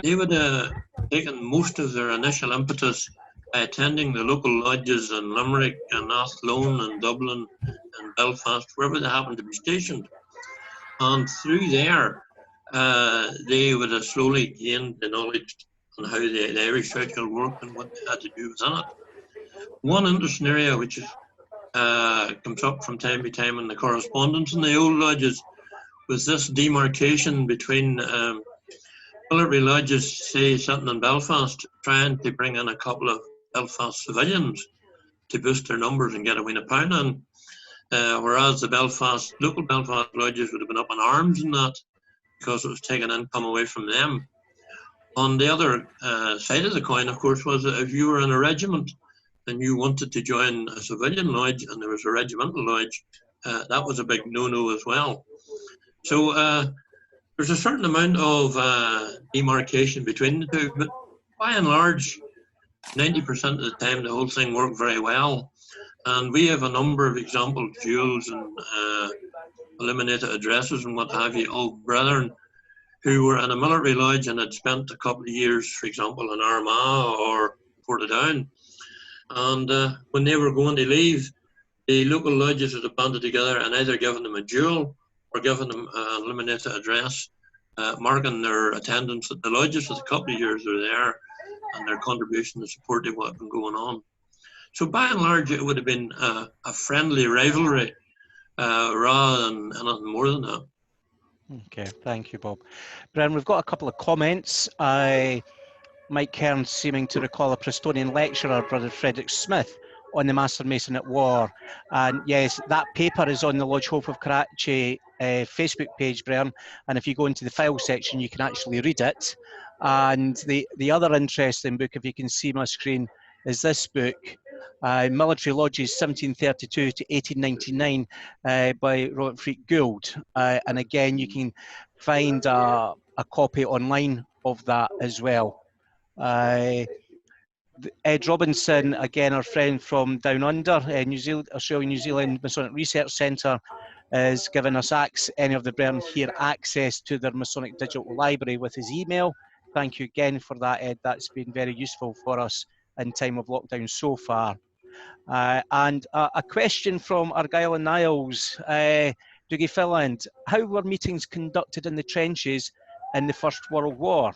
they would have taken most of their initial impetus by attending the local lodges in Limerick and Athlone and Dublin and Belfast, wherever they happened to be stationed. And through there, they would have slowly gained the knowledge on how the Irish ritual worked and what they had to do within it. One interesting area which is, comes up from time to time in the correspondence in the old lodges was this demarcation between military lodges, say, sitting in Belfast, trying to bring in a couple of Belfast civilians to boost their numbers and get a win of pound in, whereas the local Belfast lodges would have been up in arms in that because it was taking income away from them. On the other side of the coin, of course, was that if you were in a regiment and you wanted to join a civilian lodge and there was a regimental lodge, that was a big no-no as well. So there's a certain amount of demarcation between the two, but by and large, 90% of the time, the whole thing worked very well. And we have a number of example duels and eliminated addresses and what have you, of brethren who were in a military lodge and had spent a couple of years, for example, in Armagh or Portadown. And when they were going to leave, the local lodges would have banded together and either given them a duel or given them an eliminated address, marking their attendance at the lodges for the couple of years they were there and their contribution to support what had been going on. So by and large, it would have been a friendly rivalry rather than anything more than that. Okay, thank you, Bob. Brian, we've got a couple of comments. Mike Kern seeming to recall a Prestonian lecturer, Brother Frederick Smith, on the Master Mason at War. And yes, that paper is on the Lodge Hope of Karachi Facebook page, Brian. And if you go into the file section, you can actually read it. And the other interesting book, if you can see my screen, is this book, Military Lodges 1732 to 1899 by Robert Freak Gould. And again, you can find a copy online of that as well. Ed Robinson, again, our friend from down under, New Zealand, Australia-New Zealand Masonic Research Centre, is giving us any of the Brethren here access to their Masonic Digital Library with his email. Thank you again for that, Ed. That's been very useful for us in time of lockdown so far. And a question from Argyll and Niles, Dougie Filland. How were meetings conducted in the trenches in the First World War?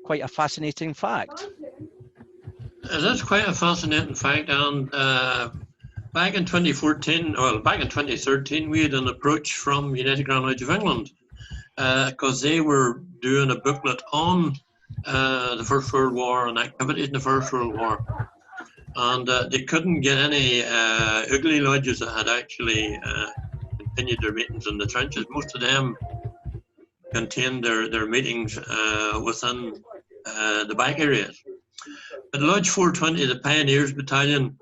Quite a fascinating fact. It is quite a fascinating fact, and back in 2014, well, back in 2013, we had an approach from United Grand Lodge of England because they were doing a booklet on the First World War and activities in the First World War. And they couldn't get any ugly lodges that had actually continued their meetings in the trenches. Most of them contained their meetings within the back areas. But Lodge 420, the Pioneers Battalion,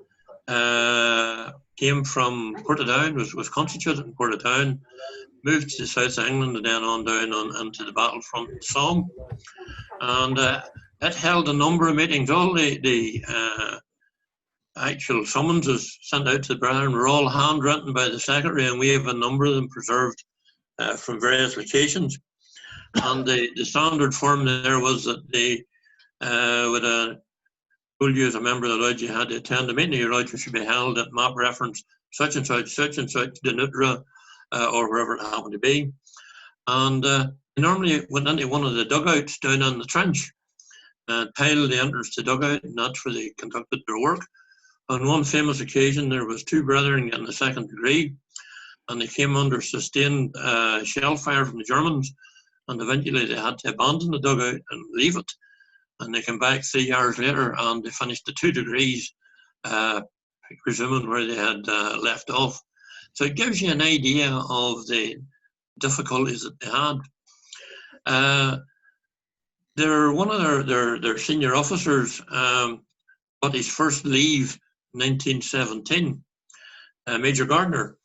came from Portadown, was constituted in Portadown, moved to the south of England and then on down into the battlefront in Somme. And it held a number of meetings. All the actual summonses sent out to the brethren were all handwritten by the secretary, and we have a number of them preserved from various locations. And the standard form there was that they would told you as a member of the lodge you had to attend a meeting of your lodge, which should be held at map reference such and such, Denutra, or wherever it happened to be. And they normally went into one of the dugouts down in the trench, tiled the entrance to dugout, and that's where they conducted their work. On one famous occasion, there was 2 brethren getting the 2nd degree, and they came under sustained shell fire from the Germans, and eventually they had to abandon the dugout and leave it. And they came back 3 hours later, and they finished the 2 degrees, presuming where they had left off. So it gives you an idea of the difficulties that they had. One of their senior officers got his first leave in 1917, Major Gardner,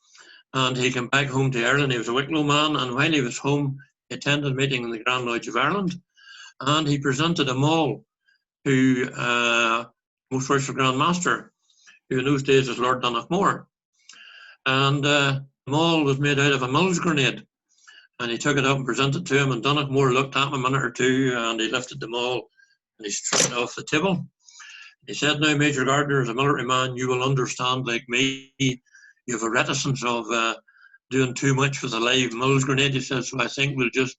and he came back home to Ireland. He was a Wicklow man, and while he was home, he attended a meeting in the Grand Lodge of Ireland, and he presented a maul to Most Worshipful Grand Master, who in those days was Lord Donachmore. And the maul was made out of a Mills grenade. And he took it up and presented it to him, and Donachmore looked at him a minute or two, and he lifted the maul and he struck it off the table. He said, "Now, Major Gardner, as a military man, you will understand, like me, you have a reticence of doing too much with a live Mills grenade." He said, "So I think we'll just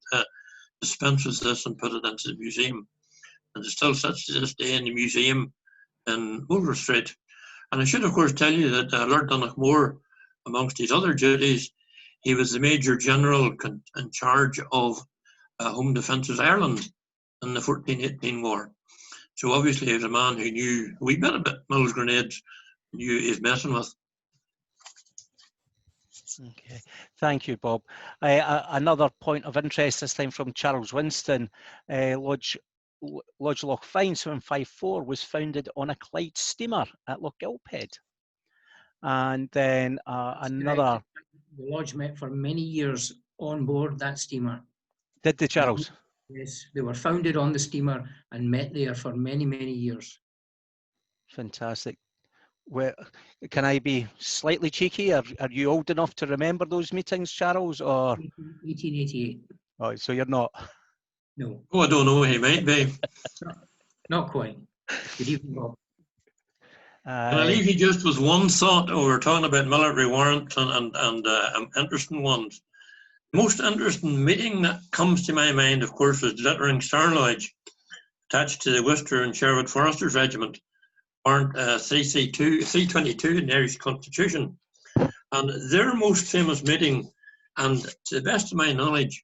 dispense with this and put it into the museum." And it still sits to this day in the museum in Wolver Street. And I should, of course, tell you that Lord Donachmore, amongst his other duties, he was the Major General in charge of Home Defences Ireland in the 1418 war. So obviously he was a man who knew a wee bit about Mills grenades, knew he was messing with. Okay, thank you, Bob. Another point of interest this time from Charles Winston. Lodge Lochfine 754 was founded on a Clyde steamer at Lochgilphead. And then another... The lodge met for many years on board that steamer. Did they, Charles? Yes, they were founded on the steamer and met there for many, many years. Fantastic. Well, can I be slightly cheeky? Are you old enough to remember those meetings, Charles? Or 1888. Oh, so you're not? No. Oh, I don't know, he might be. Not quite. Good evening, Bob. And I leave you just with one thought. Oh, we're talking about military warrants and interesting ones. The most interesting meeting that comes to my mind, of course, was Glittering Star Lodge, attached to the Worcester and Sherwood Foresters Regiment, Warrant 322 in the Irish Constitution. And their most famous meeting, and to the best of my knowledge,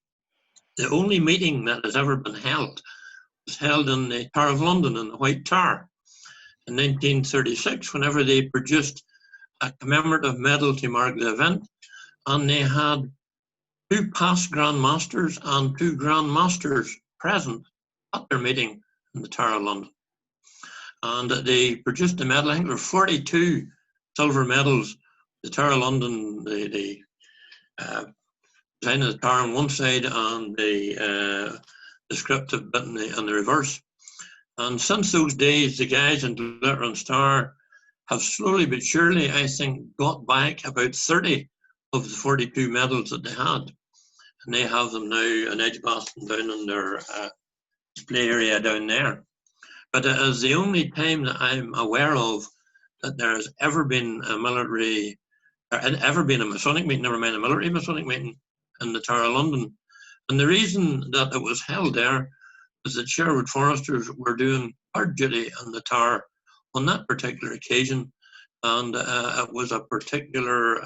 the only meeting that has ever been held, was held in the Tower of London, in the White Tower, in 1936, whenever they produced a commemorative medal to mark the event. And they had 2 past Grand Masters and 2 Grand Masters present at their meeting in the Tower of London. And they produced the medal. I think there were 42 silver medals. The Tower of London, the design of the tower on one side and the descriptive bit on the reverse. And since those days, the guys in Glittering Star have slowly but surely, I think, got back about 30 of the 42 medals that they had. And they have them now in Edgbaston down in their display area down there. But it is the only time that I'm aware of that there has ever been a military, or ever been a Masonic meeting, never mind a military Masonic meeting in the Tower of London. And the reason that it was held there was that Sherwood Foresters were doing guard duty in the tower on that particular occasion, and it was a particular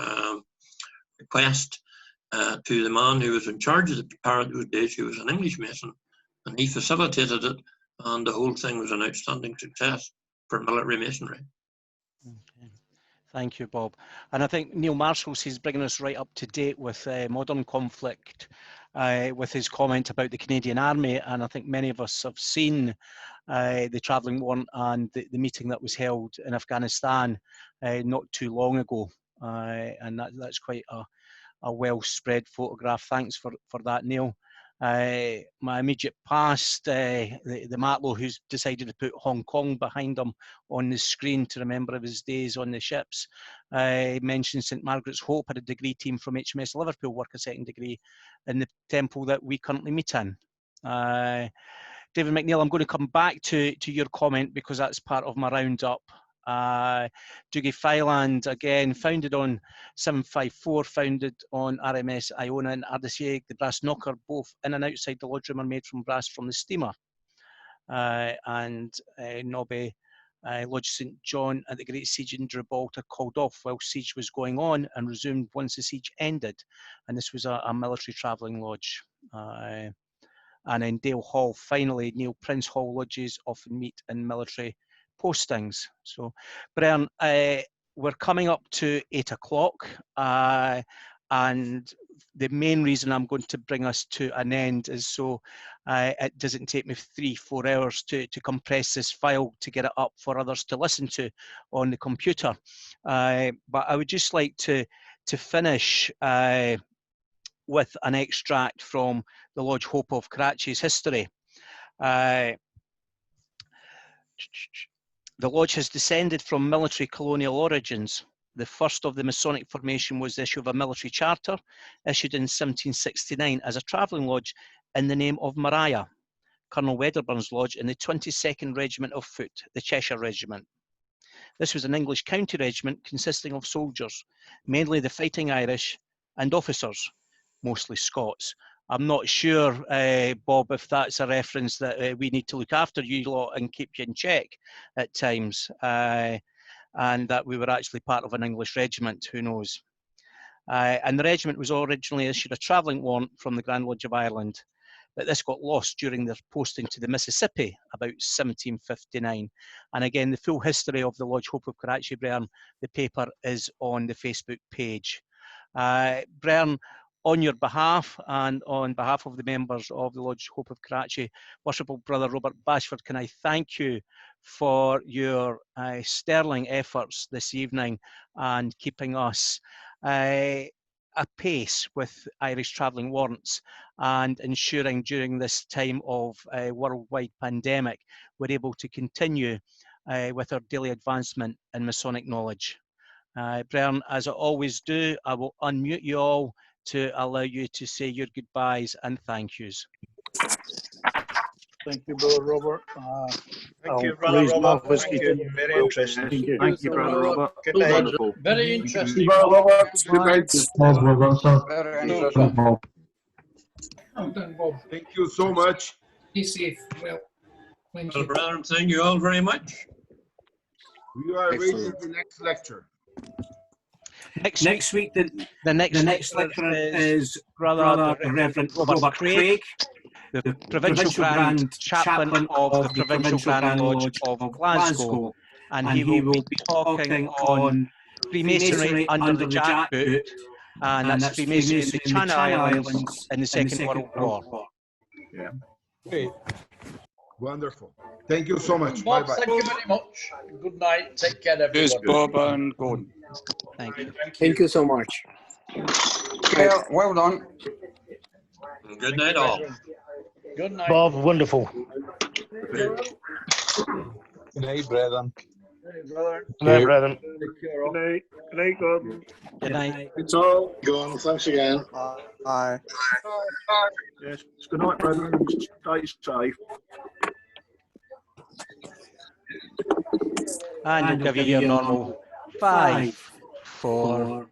request to the man who was in charge of the tower those days, who was an English Mason, and he facilitated it, and the whole thing was an outstanding success for military masonry. Okay. Thank you, Bob. And I think Neil Marshall's he's bringing us right up to date with modern conflict with his comment about the Canadian Army. And I think many of us have seen the travelling warrant and the meeting that was held in Afghanistan not too long ago. And that's quite a well spread photograph. Thanks for that, Neil. My immediate past, the Matlow who's decided to put Hong Kong behind him on the screen to remember of his days on the ships, mentioned St Margaret's Hope had a degree team from HMS Liverpool work a second degree in the temple that we currently meet in. David McNeil, I'm going to come back to your comment because that's part of my roundup. Doogie Fyland, again, founded on 754, founded on RMS Iona and Ardisieg, the brass knocker, both in and outside the lodge room are made from brass from the steamer. Nobby Lodge St John at the Great Siege in Gibraltar called off while siege was going on and resumed once the siege ended. And this was a military travelling lodge. And in Dale Hall, finally, Neil Prince Hall lodges often meet in military postings. So, Brian, we're coming up to 8 o'clock, and the main reason I'm going to bring us to an end is so it doesn't take me 3-4 hours to compress this file to get it up for others to listen to on the computer. But I would just like to finish with an extract from the Lodge Hope of Karachi's history. The Lodge has descended from military colonial origins. The first of the Masonic formation was the issue of a military charter, issued in 1769 as a travelling lodge in the name of Mariah, Colonel Wedderburn's lodge in the 22nd Regiment of Foot, the Cheshire Regiment. This was an English county regiment consisting of soldiers, mainly the Fighting Irish, and officers, mostly Scots. I'm not sure, Bob, if that's a reference that we need to look after you lot and keep you in check at times, and that we were actually part of an English regiment, who knows. And the regiment was originally issued a travelling warrant from the Grand Lodge of Ireland, but this got lost during their posting to the Mississippi about 1759. And again, the full history of the Lodge Hope of Karachi, Brian, the paper is on the Facebook page. Brian, on your behalf and on behalf of the members of the Lodge Hope of Karachi, Worshipful Brother Robert Bashford, can I thank you for your sterling efforts this evening and keeping us apace with Irish travelling warrants and ensuring during this time of worldwide pandemic we're able to continue with our daily advancement in Masonic knowledge. Brian, as I always do, I will unmute you all to allow you to say your goodbyes and thank yous. Thank you, Brother Robert. Thank you, Brother Robert. Thank you. Very interesting. Thank you, Brother Robert. Good night. Wonderful. Very interesting. Brother Robert. Good night. Very interesting. Bob. Well done, Bob. Thank you so much. Be safe. Well, thank Well, you. brother, thank you all very much. We are waiting for the next lecture. Next week, the next lecture is Brother the Reverend Robert Craig, the Provincial Grand Chaplain of the Provincial Grand Lodge of Glasgow, and he will be talking on Freemasonry under the jackboot, and that's Freemasonry in the Channel Islands in the Second World War. Yeah. Great. Wonderful. Thank you so much. Bob, Bye-bye. thank you very much. Good night. Take care, everyone. Yes, Bob and Gordon. Thank you. Thank you so much. Well done. Good night, all. Good night. Bob, wonderful. Good night, brethren. Hey, brother. Good night, brethren. Take care of. Good night. Good night, Gordon. Good night. It's all. Gordon, thanks again. Bye. Yes. Good night, brethren. Stay safe. And you'll give you your normal 5, 4,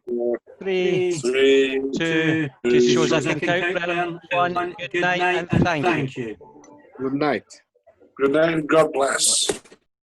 3, 2, just shows I can count, Brennan. 1, good night and thank you. Good night. Good night. God bless.